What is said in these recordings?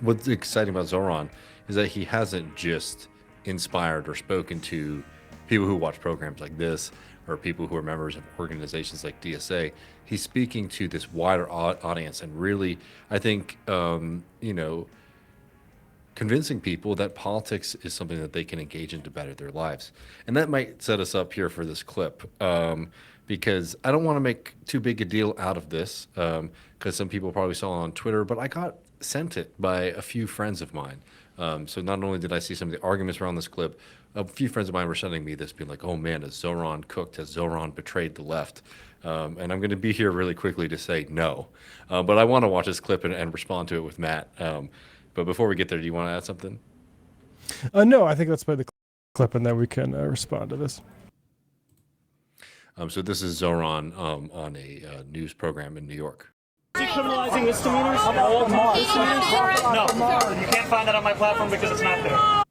what's exciting about Zohran is that he hasn't just inspired or spoken to people who watch programs like this or people who are members of organizations like DSA. He's speaking to this wider audience and really, I think, convincing people that politics is something that they can engage in to better their lives. And that might set us up here for this clip, because I don't want to make too big a deal out of this, because some people probably saw it on Twitter, but I got sent it by a few friends of mine. So not only did I see some of the arguments around this clip, a few friends of mine were sending me this, being like, "Oh man, has Zohran cooked? Has Zohran betrayed the left?" And I'm going to be here really quickly to say no, but I want to watch this clip and respond to it with Matt. But before we get there, do you want to add something? No, I think let's play the clip and then we can respond to this. So this is Zohran on a news program in New York. Decriminalizing misdemeanors? No, you can't find that on my platform because it's not there.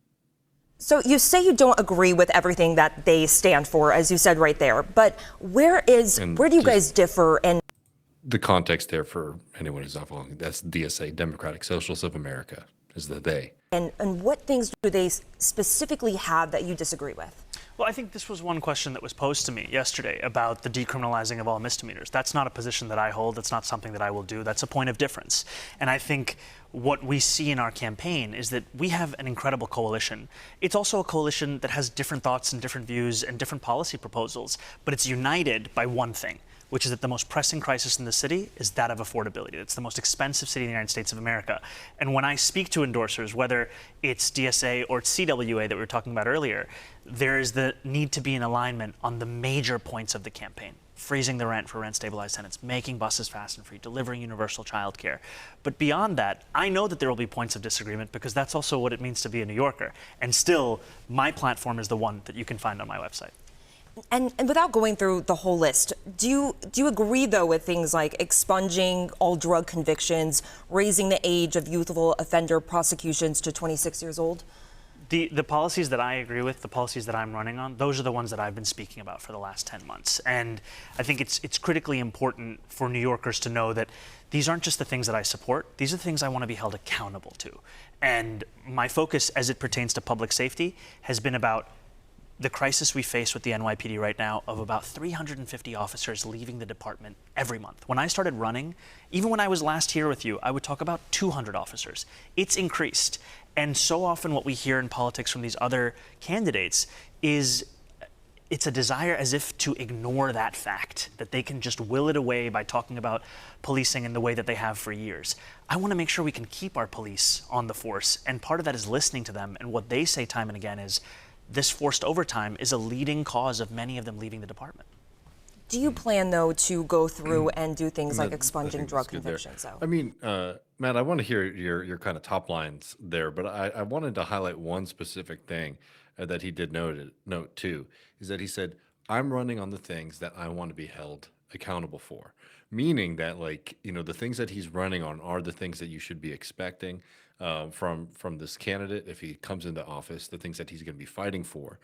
So you say you don't agree with everything that they stand for, as you said right there, but where do you guys differ? And the context there for anyone who's not following, that's DSA, Democratic Socialists of America, is the they. And what things do they specifically have that you disagree with? Well, I think this was one question that was posed to me yesterday about the decriminalizing of all misdemeanors. That's not a position that I hold. That's not something that I will do. That's a point of difference. And I think what we see in our campaign is that we have an incredible coalition. It's also a coalition that has different thoughts and different views and different policy proposals, but it's united by one thing, which is that the most pressing crisis in the city is that of affordability. It's the most expensive city in the United States of America. And when I speak to endorsers, whether it's DSA or it's CWA that we were talking about earlier, there is the need to be in alignment on the major points of the campaign. Freezing the rent for rent-stabilized tenants, making buses fast and free, delivering universal childcare. But beyond that, I know that there will be points of disagreement because that's also what it means to be a New Yorker. And still, my platform is the one that you can find on my website. And without going through the whole list, do you agree, though, with things like expunging all drug convictions, raising the age of youthful offender prosecutions to 26 years old? The policies that I agree with, the policies that I'm running on, those are the ones that I've been speaking about for the last 10 months. And I think it's critically important for New Yorkers to know that these aren't just the things that I support, these are the things I want to be held accountable to. And my focus as it pertains to public safety has been about the crisis we face with the NYPD right now of about 350 officers leaving the department every month. When I started running, even when I was last here with you, I would talk about 200 officers. It's increased. And so often what we hear in politics from these other candidates is it's a desire as if to ignore that fact, that they can just will it away by talking about policing in the way that they have for years. I want to make sure we can keep our police on the force. And part of that is listening to them. And what they say time and again is, this forced overtime is a leading cause of many of them leaving the department. Do you plan, though, to go through and do things like expunging drug convictions? I mean, Matt, I want to hear your kind of top lines there, but I wanted to highlight one specific thing that he did note too, is that he said, I'm running on the things that I want to be held accountable for. Meaning that, like, the things that he's running on are the things that you should be expecting from this candidate if he comes into office, the things that he's going to be fighting for,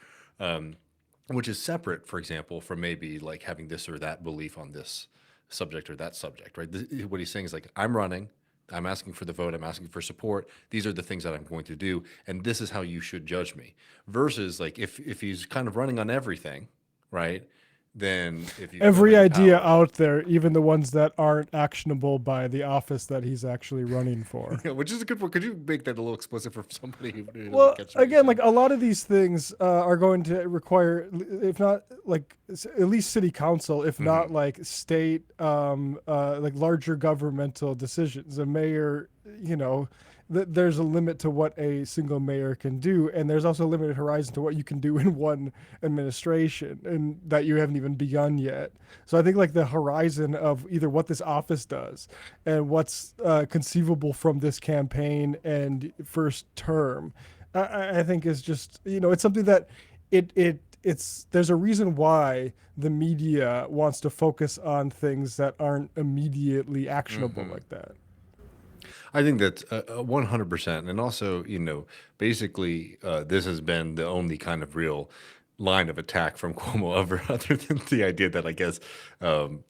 which is separate, for example, from maybe like having this or that belief on this subject or that subject, right? What he's saying is like, I'm running, I'm asking for the vote, I'm asking for support. These are the things that I'm going to do, and this is how you should judge me. Versus like if he's kind of running on everything, right? Then if you every idea out there, even the ones that aren't actionable by the office that he's actually running for. Yeah, which is a good point. Could you make that a little explicit for somebody who well, again, like a lot of these things are going to require, if not like at least city council, if not like state, like larger governmental decisions. A mayor, there's a limit to what a single mayor can do, and there's also a limited horizon to what you can do in one administration, and that you haven't even begun yet. So I think like the horizon of either what this office does and what's conceivable from this campaign and first term, I think is just, it's something that there's a reason why the media wants to focus on things that aren't immediately actionable like that. I think that's 100%. And also, basically, this has been the only kind of real line of attack from Cuomo other than the idea that I guess, Mamdani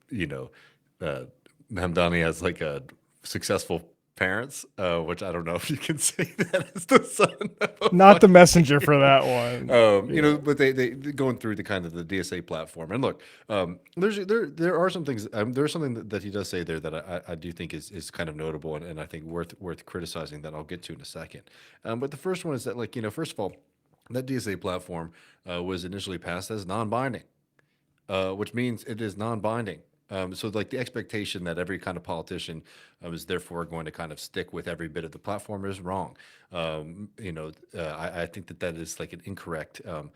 has like a successful parents, which I don't know if you can say that as the son of a Not the fucking messenger for that one. you know, but they going through the kind of the DSA platform. And look, there are some things. There's something that he does say there that I do think is kind of notable and I think worth criticizing that I'll get to in a second. But the first one is that, like, you know, first of all, that DSA platform was initially passed as non-binding, which means it is non-binding. So like the expectation that every kind of politician is therefore going to kind of stick with every bit of the platform is wrong. You know, I think that is like an incorrect, you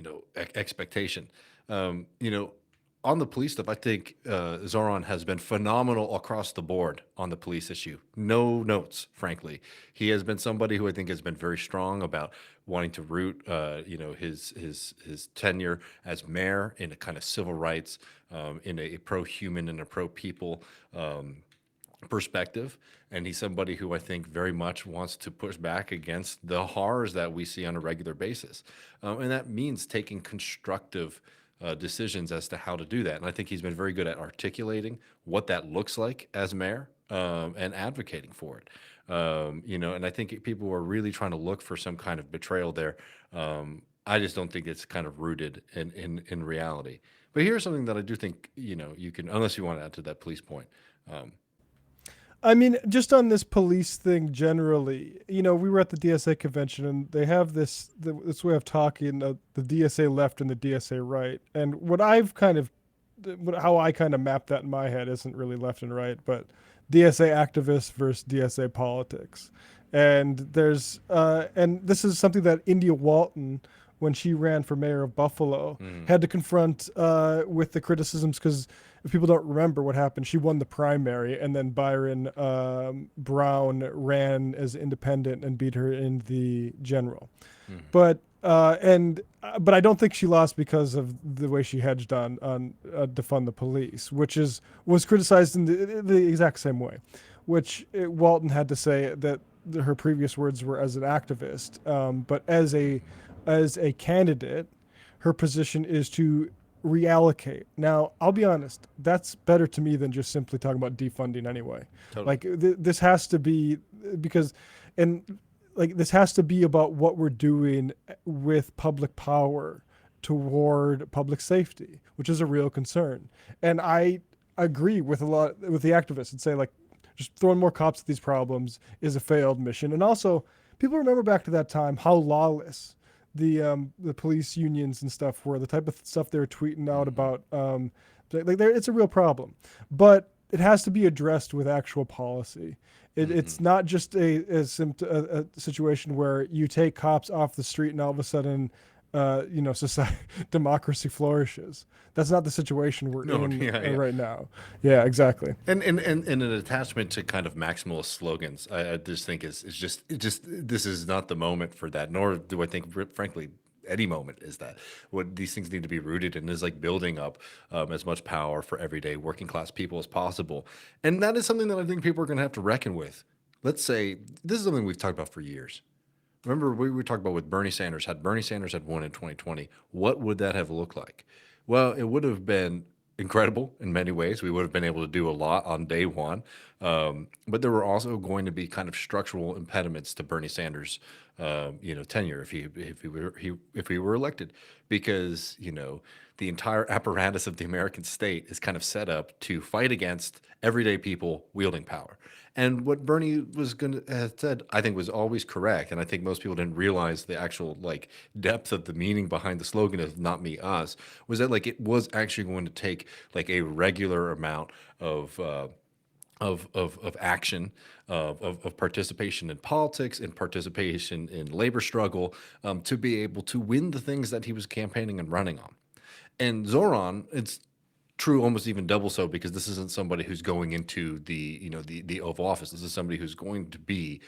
know, expectation. You know, on the police stuff, I think Zohran has been phenomenal across the board on the police issue. No notes, frankly. He has been somebody who I think has been very strong about wanting to root, you know, his tenure as mayor in a kind of civil rights, in a pro-human and a pro-people perspective. And he's somebody who I think very much wants to push back against the horrors that we see on a regular basis. And that means taking constructive decisions as to how to do that. And I think he's been very good at articulating what that looks like as mayor, and advocating for it. You know, and I think people are really trying to look for some kind of betrayal there. I just don't think it's kind of rooted in reality. But here's something that I do think, you know, you can, unless you want to add to that police point. I mean, just on this police thing generally, you know, we were at the DSA convention and they have this way of talking, the DSA left and the DSA right. And what I've kind of, how I kind of map that in my head isn't really left and right, but DSA activists versus DSA politics. And there's, and this is something that India Walton, when she ran for mayor of Buffalo, had to confront with the criticisms, because if people don't remember what happened, she won the primary, and then Byron Brown ran as independent and beat her in the general. But but I don't think she lost because of the way she hedged on defund the police, which was criticized in the exact same way, which Walton had to say that her previous words were as an activist, but as a candidate, her position is to reallocate. Now, I'll be honest, that's better to me than just simply talking about defunding anyway. Totally. Like this has to be, because, and like this has to be about what we're doing with public power toward public safety, which is a real concern. And I agree with a lot with the activists and say, like, just throwing more cops at these problems is a failed mission. And also, people remember back to that time how lawless the police unions and stuff were, the type of stuff they were tweeting out about. It's a real problem, but it has to be addressed with actual policy. It's not just a situation where you take cops off the street and all of a sudden, you know, society, democracy flourishes. That's not the situation we're in right now. Yeah, exactly. And an attachment to kind of maximalist slogans, I just think is just this is not the moment for that. Nor do I think, frankly, any moment is that. What these things need to be rooted in is like building up as much power for everyday working class people as possible. And that is something that I think people are going to have to reckon with. Let's say this is something we've talked about for years. Remember, we were talking about with Bernie Sanders. Had Bernie Sanders had won in 2020, what would that have looked like? Well, it would have been incredible in many ways. We would have been able to do a lot on day one. But there were also going to be kind of structural impediments to Bernie Sanders, you know, tenure if he were elected, because, you know, the entire apparatus of the American state is kind of set up to fight against everyday people wielding power. And what Bernie was going to have said, I think, was always correct. And I think most people didn't realize the actual like depth of the meaning behind the slogan of "Not Me, Us," was that like it was actually going to take like a regular amount of action, of participation in politics and participation in labor struggle, to be able to win the things that he was campaigning and running on. And Zohran, it's true almost even double so, because this isn't somebody who's going into the, you know, the Oval Office. This is somebody who's going to be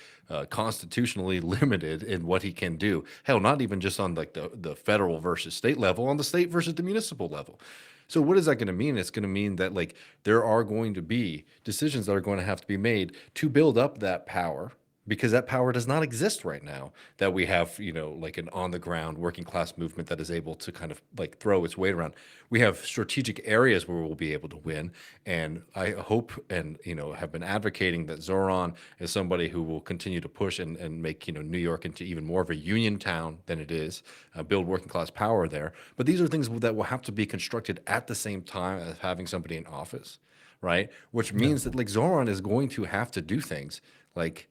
constitutionally limited in what he can do. Hell, not even just on like the federal versus state level, on the state versus the municipal level. So what is that going to mean? It's going to mean that like there are going to be decisions that are going to have to be made to build up that power because that power does not exist right now, that we have, like an on the ground working class movement that is able to kind of like throw its weight around. We have strategic areas where we'll be able to win. And I hope and, have been advocating that Zohran is somebody who will continue to push and make, New York into even more of a union town than it is, build working class power there. But these are things that will have to be constructed at the same time as having somebody in office, right? Which means that like Zohran is going to have to do things like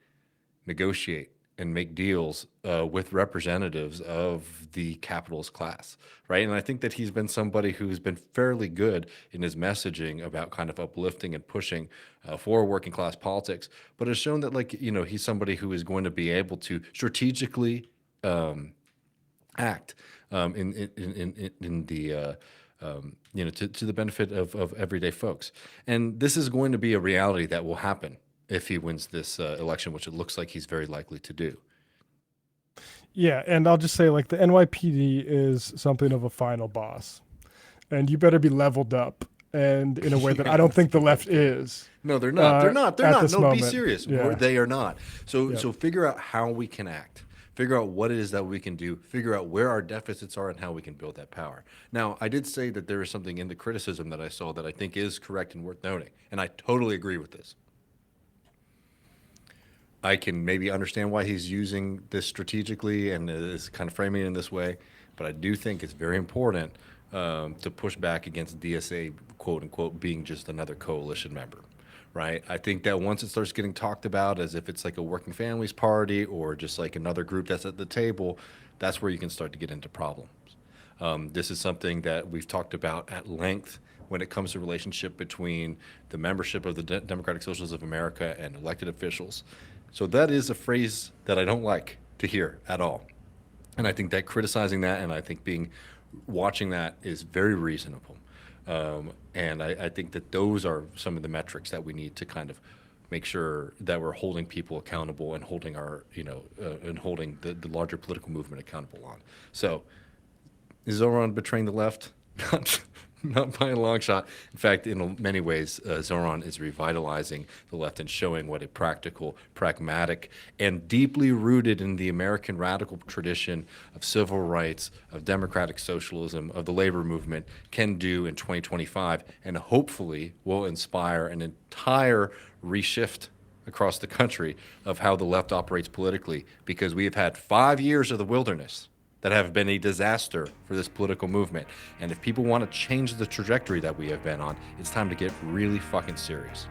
negotiate and make deals with representatives of the capitalist class, right? And I think that he's been somebody who's been fairly good in his messaging about kind of uplifting and pushing for working class politics, but has shown that like, he's somebody who is going to be able to strategically act in the to the benefit of everyday folks. And this is going to be a reality that will happen if he wins this election, which it looks like he's very likely to do. Yeah, and I'll just say, like, the NYPD is something of a final boss, and you better be leveled up, and in a way that I don't think the left is. No, they're not. They're not. They're at not. this No, moment. be serious. Yeah. They are not. So, Yeah. so figure out how we can act. Figure out what it is that we can do. Figure out where our deficits are and how we can build that power. Now, I did say that there is something in the criticism that I saw that I think is correct and worth noting, and I totally agree with this. I can maybe understand why he's using this strategically and is kind of framing it in this way, but I do think it's very important to push back against DSA, quote unquote, being just another coalition member, right? I think that once it starts getting talked about as if it's like a working families party or just like another group that's at the table, that's where you can start to get into problems. This is something that we've talked about at length when it comes to relationship between the membership of the Democratic Socialists of America and elected officials. So that is a phrase that I don't like to hear at all. And I think that criticizing that and I think watching that is very reasonable. And I think that those are some of the metrics that we need to kind of make sure that we're holding people accountable and holding our, and holding the larger political movement accountable on. So is Zohran betraying the left? Not by a long shot. In fact, in many ways, Zohran is revitalizing the left and showing what a practical, pragmatic, and deeply rooted in the American radical tradition of civil rights, of democratic socialism, of the labor movement can do in 2025, and hopefully will inspire an entire reshift across the country of how the left operates politically, because we have had 5 years of the wilderness that have been a disaster for this political movement. And if people want to change the trajectory that we have been on, it's time to get really fucking serious.